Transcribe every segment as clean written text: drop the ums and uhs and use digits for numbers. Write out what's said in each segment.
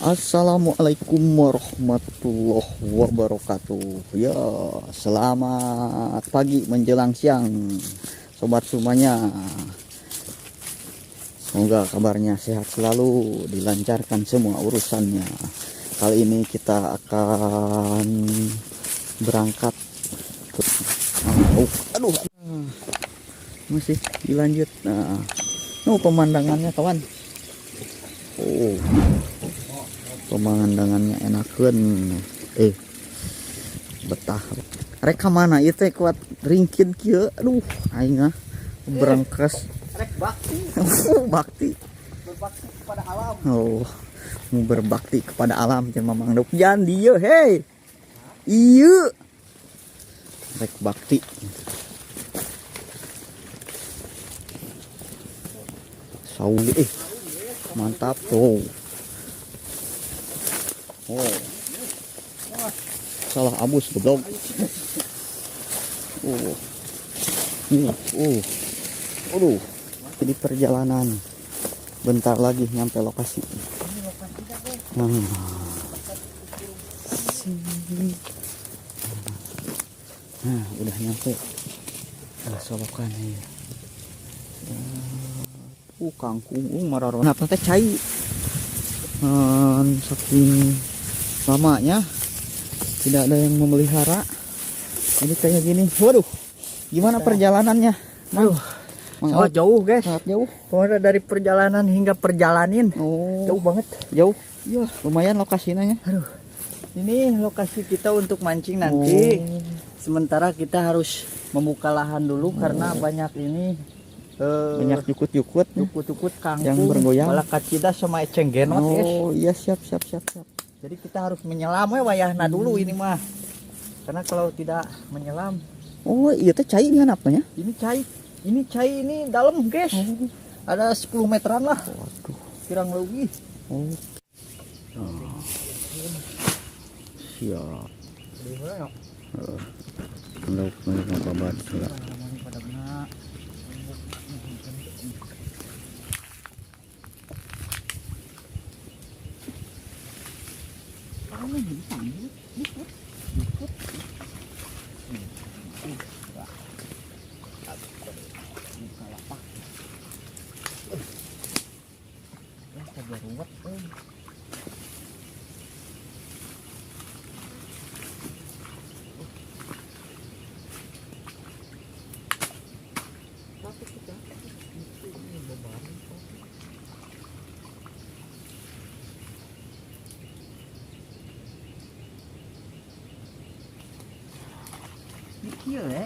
Assalamualaikum warahmatullahi wabarakatuh. Ya, selamat pagi menjelang siang, sobat semuanya. Semoga kabarnya sehat selalu, dilancarkan semua urusannya. Kali ini kita akan berangkat ke aduh, masih dilanjut. Nah, pemandangannya kawan. Oh, pemandangannya enakan. Betah rek mana itu kuat ringkin kieu. Aduh aing berangkas rek bakti bakti berbakti kepada alam. Oh, mau berbakti kepada alam jangan mamang dok jangan dia hei iya rek bakti sauli mantap tuh. Oh, salah abus goblok. Aduh, jadi perjalanan bentar lagi nyampe lokasi. Nah, udah nyampe solokan ya. Kangkung mararona apa teh cai. Saking lamanya tidak ada yang memelihara. Jadi kayak gini. Waduh, gimana perjalanannya? Aduh, sangat jauh guys. Sangat jauh. Pokoknya dari perjalanan hingga perjalanin. Oh, Jauh banget. jauh. Iya. Lumayan lokasinya. Aduh. Ini lokasi kita untuk mancing nanti. Sementara kita harus membuka lahan dulu karena banyak ini Banyak jukut-jukut jukut-jukut kangkung, yang bergoyang. balakacida sama eceng genot guys. Oh iya, siap. Jadi kita harus menyelam wayahna dulu ini mah. Karena kalau tidak menyelam, Oh iya teh cai ini apanya? ini cai ini dalam guys. Ada 10 meteran lah. Waduh. Kurang lebih. Oh. Siap. Lauk babat sila. Iya ya.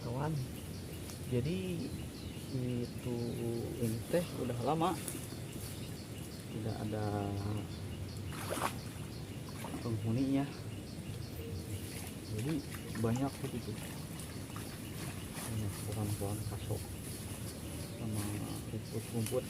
Kawan. Jadi itu ini teh udah lama tidak ada penghuninya. Jadi banyak gitu. Banyak pohon-pohon kasok sama rumput-rumput.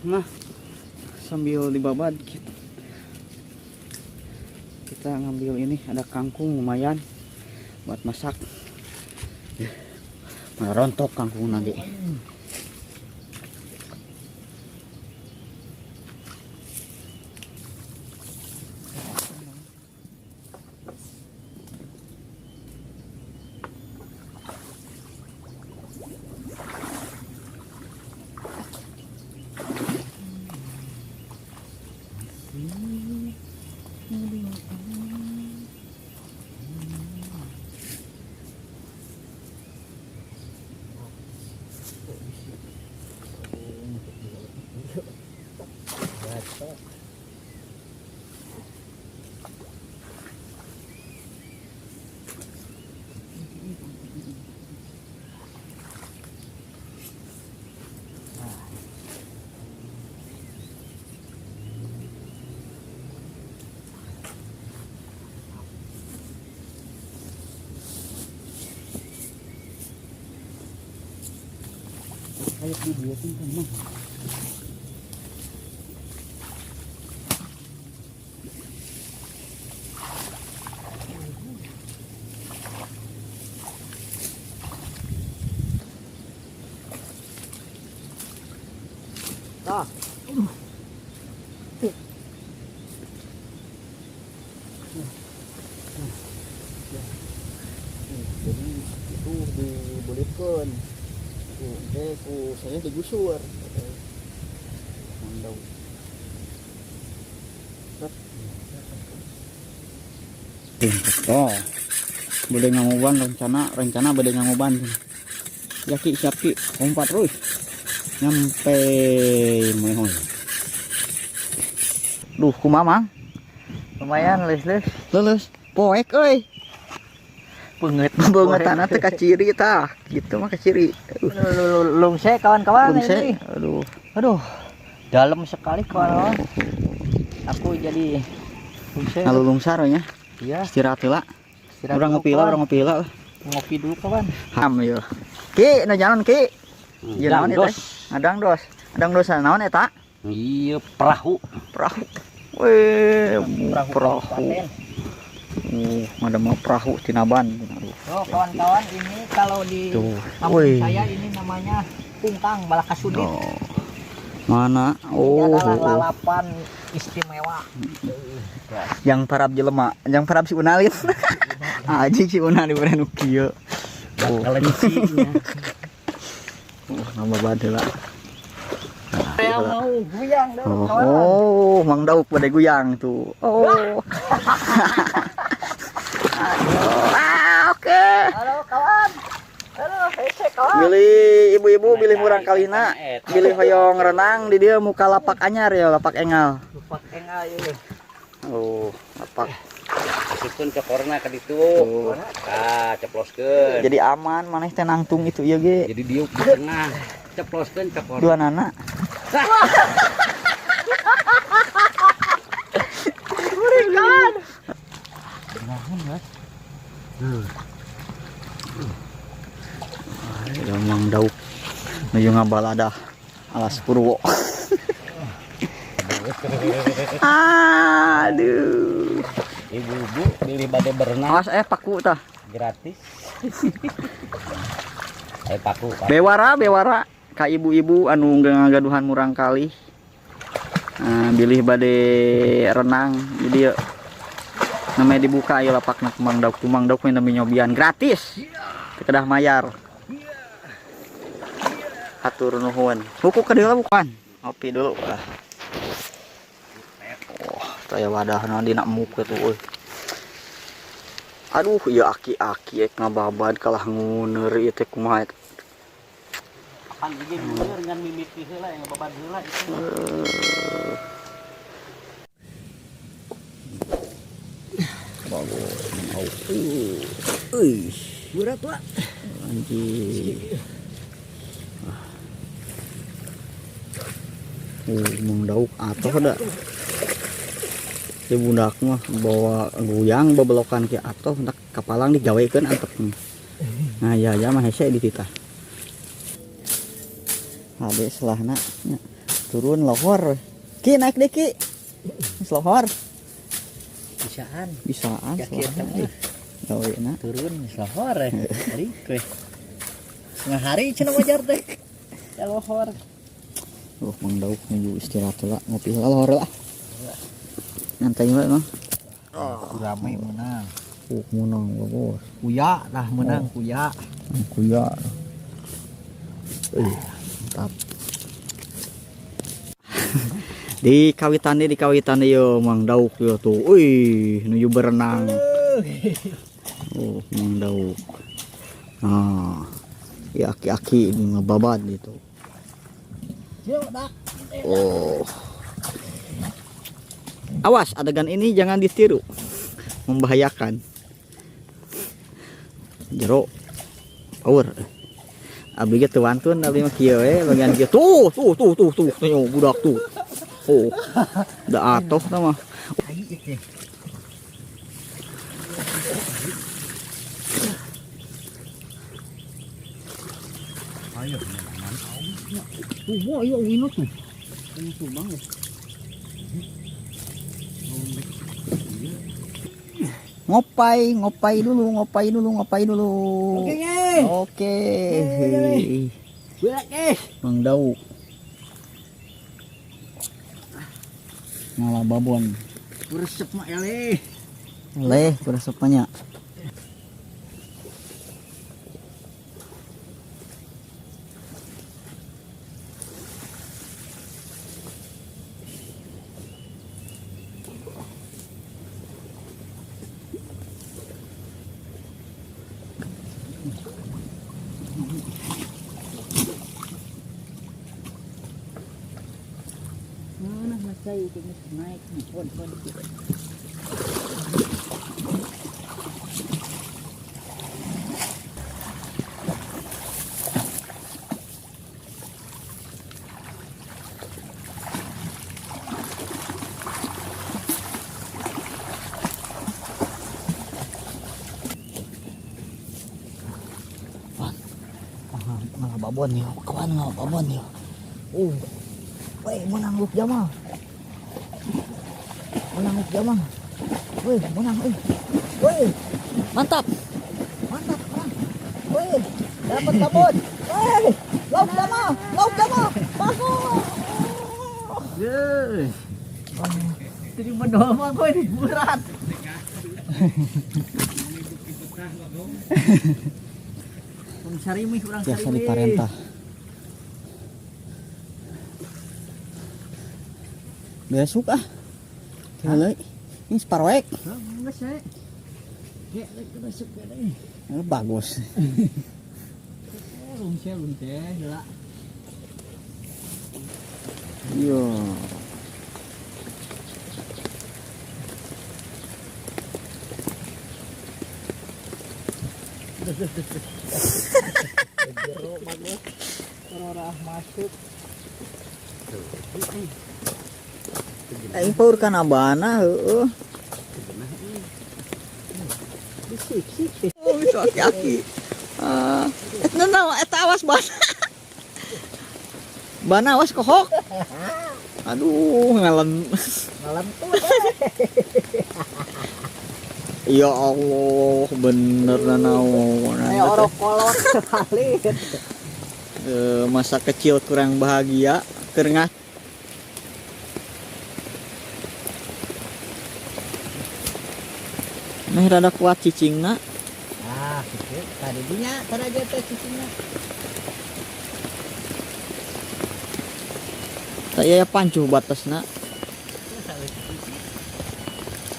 Nah, sambil dibabat kita ngambil ini, ada kangkung lumayan buat masak. Mana rontok kangkung nanti. Kayak di dia tuh mah. Ah. Jadi itu dibolehkan. Ku saya digusur. Mandau. Oh, boleh nganguban rencana boleh nganguban. Yaki siapi kompat terus nyampe mehoy. Duh, kumaha Lumayan les-les. lulus poek euy. Penget Bangetanna teh kaciri tah. Gitu mah kaciri. Lungse kawan-kawan Lungse. ini. Aduh. Aduh. Dalam sekali kawan. Aku jadi lungse. Lalu lungsar nya. Iya, Istirahat heula. istirahat Urang dulu, ngopi lah, kawan. urang ngopi lah. Ngopi dulu kawan. Ham yo. Ki, na jalan Ki. Ieu naon eta? Adang dos. Adang dos naon eta? Iya, perahu. Perahu. Weh, perahu. kabupaten. Ada mah perahu tinaban. Oh, kawan-kawan, ini kalau di Tuh. kampung Wih. saya ini namanya pungkang balakasudit. Oh. Mana? Ini adalah Oh. lalapan istimewa. Yang parab jelema, yang parab si Unalin. Aji si Unalin bener nu kieu. Kelencinya. Nama baheula. Saya mau guyang dong, kawan. Oh, Mang Dauk pada guyang tuh. Oh. Oke. Halo kawan. Halo, hese kawan. Pilih ibu-ibu, pilih murang kalina, pilih hoyong renang di dia muka lapak anyar ya, lapak engal. Lupa engal ya. Oh, lapak. Masukkan ceporna ke ditu. Tuh. Ah, ceploskeun. Jadi aman, maneh teh nangtung itu ya ge. Jadi diuk di tengah. Ceploskeun cepor. Dua nana. Berikan. Ada Mang Dauk. Nuju ngabaladah alas Purwo. Aduh. Ibu-ibu beli bade berenang Awas paku tah. gratis. Paku. Bewara ka ibu-ibu anu ngagaduhan murang kali. Bilih bade renang jadi namanya dibuka ya lapakna Mang Dauk. Mang Dauk mah namanya nyobian gratis. Teu kedah mayar. Hatur nuhun. Buku ke deula bukan. Ngopi dulu. Oh, taya wadahna dina emuk kitu euy. Aduh, ieu aki-aki ngababad kalah nguner ieu teh kumaha eta. Pan gigi bener ngan mimiti heula yang babad heula itu. Bagus. Euy, Berat, Pak. anjing. Mang Dauk atoh da. Si bundak mah bawa guyang babelokan ke atoh hendak kapalang digawekeun antep. Nah, ya mah hese di titah. Habe selahna nya. Turun lohor. Ki naik deh Ki. Geus lohor. Bisaan. Bisaan Ya kieu teh selahna. Gaweuna. turun lohor ya. Tadi kue. Setengah hari cenah wajar teh. Ya lohor. Mang Dauk menuju istirahat heula, ngopi heula lohor lah. Nyantai heula mah. Ramai menang. Munang bagus. Kuya lah menang kuya. Kuya. Mantap. Di kawitan yo Mang Dauk yo tuh. Wih, nuju berenang. Oh, Mang Dauk. Nah, ya aki-aki ini ngababad gitu. Oh. Awas, adegan ini jangan ditiru. Membahayakan. Jero. Power. Abdi ge teu wantun abdi mah kieu we bagian kieu. Tuh budak tuh. Oh. Da atoh tah mah. Ayo. Wah, iya ini tuh. Ini tuh banget. Ngopai dulu. Oke. Mang Dauk. Ngalah babon. Resep mak ya leh. Leh, resepnya. Mana masai itu naik pon. Ngalah babon nih, kawan ngalah babon nih. Woi, menang lu Jamal. Woi, menang. Woi, mantap. Woi, dapat babon. Woi, lauk Jamal. Bagus. Terima doa mah gue ini berat. Sarimi kurang Biasa di Parentah. Besok Kali ini separoek. Enggak sih. Ya, besok ya deh. Bagus. Lung teh lah. Iya. Jeruk bagus. Orang masuk. Aing paur kana bana heueuh. Sik. Oh, bisa aki-aki. Eta naon eta awas bana. Bana awas kohok. Aduh, ngalam tuh. Ya Allah, bener naon. Aya orok kolot sekali. Masa kecil kurang bahagia, keur Nah, rada kuat cicingna. Gitu. Tadi dinya, tadi teh cicingna. Saya pancuh batasna.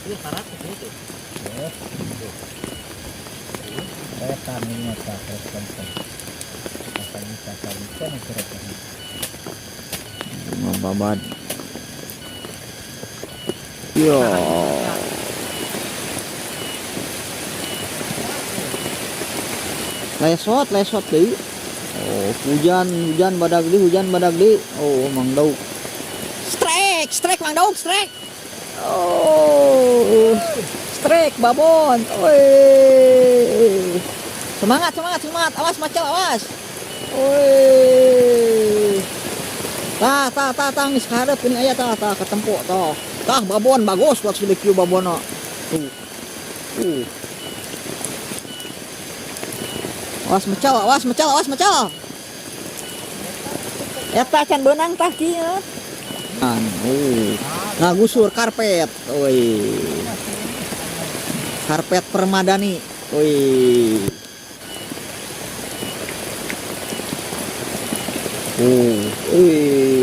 Itu syarat itu. Kaminya tak responsif. Kami kan kira-kira. Babad. Yo. Lesot deui. Oh, hujan badag deui. Oh, Mang Dauk. Strike Mang Dauk, strike. Oh. Strike babon. Woi. Semangat. Awas macam awas. Woi. Tah geus hadap ini aya tah ketempo tah. Tah babon bagus buat silik babonna. Tuh. Awas mecal. Eta can beunang tah kieu. Ngagusur karpet. Woi. Karpet permadani. Woi.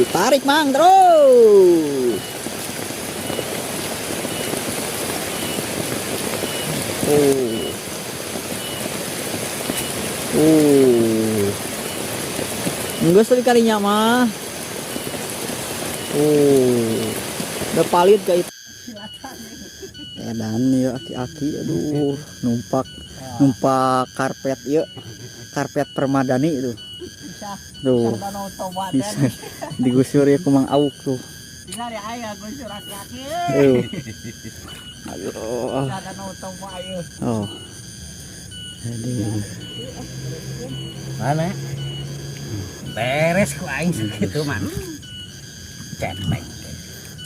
Tarik Mang terus. Enggak sekali kalinya mah. Udah palit kayak itu. Dan ya aki-aki aduh numpak karpet ya. Karpet permadani itu. Tuh. Bisa digusur ya ku Mang Auk tuh. Tinggal ya aya gusur aki-aki. Aduh. Ada nonton mah ayo. Oh. Jadi Mana? beres ku aing sakitu mah. Cetek.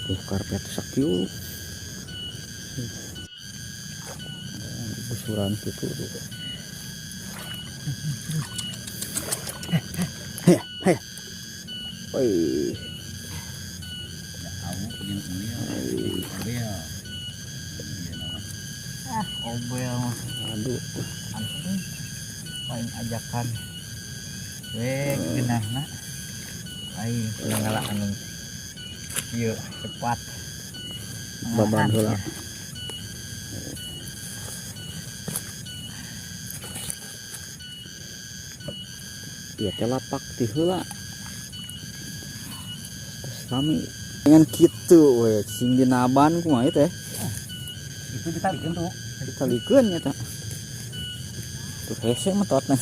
Tuh karpet sakieu. Busuran kitu tuh. Heh. Oi. Obel mah. Aduh. Paling ajakan. Weh, genahna. Aing ngala anu. Ieu cepat. Baban heula. Ieu teh lapak ti heula. Terus kami dengan kitu we sing dinaban kumaha teh. Itu ditalikeun tuh. Ditalikeun nya teh. Tuh hese mah totna.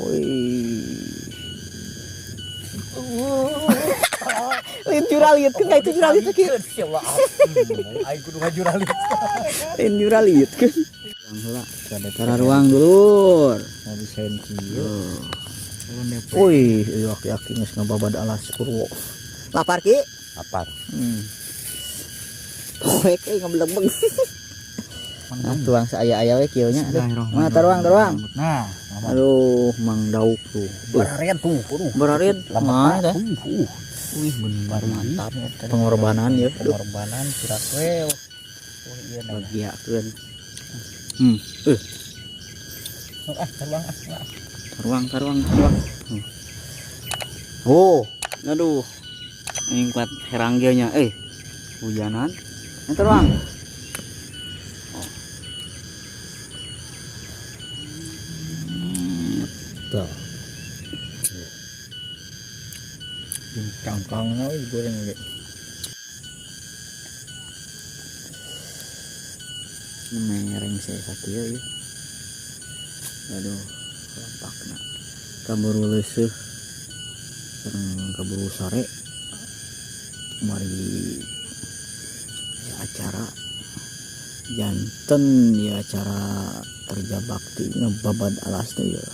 Oi. Lain juralit kan itu juralit lagi. Aing kudu ngajuralit. Lain juralit kan. Yang heula kada ruang dulur. Mau bisain kieu. Woi, yakin geus ngababad alas Purwo. Lapar ki? Lapar. Poek ngebleg-bleg. Nah, tuang saaya-aya we kieu nya. Mana taruang. Nah, Aduh, Mang Dauk tuh. bararean tuh. Bararean mana teh? Wih, bener mantap. Pengorbanan ya. Aduh, Pengorbanan sirak we. Oh iya nah. bagiakeun. Taruang. Oh, aduh. Ini kuat herangnya hujanan. Taruang. Tuh. Cangkangnya goreng ge. Mereng saya sakieu ya. Aduh, lampakna. Kaburu leuseuh sareng kaburu sare. Mari acara janten ya acara kerja bakti ngebabad alas teh ya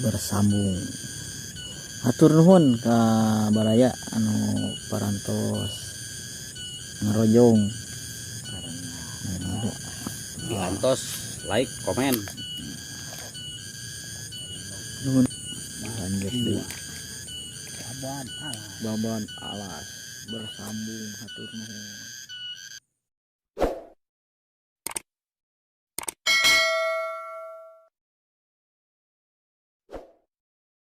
bersambung. Hatur nuhun ka baraya anu parantos ngarojong. Diantos like, komen. Nuhun. Lanjut deui. Baban alas bersambung hatur nuhun.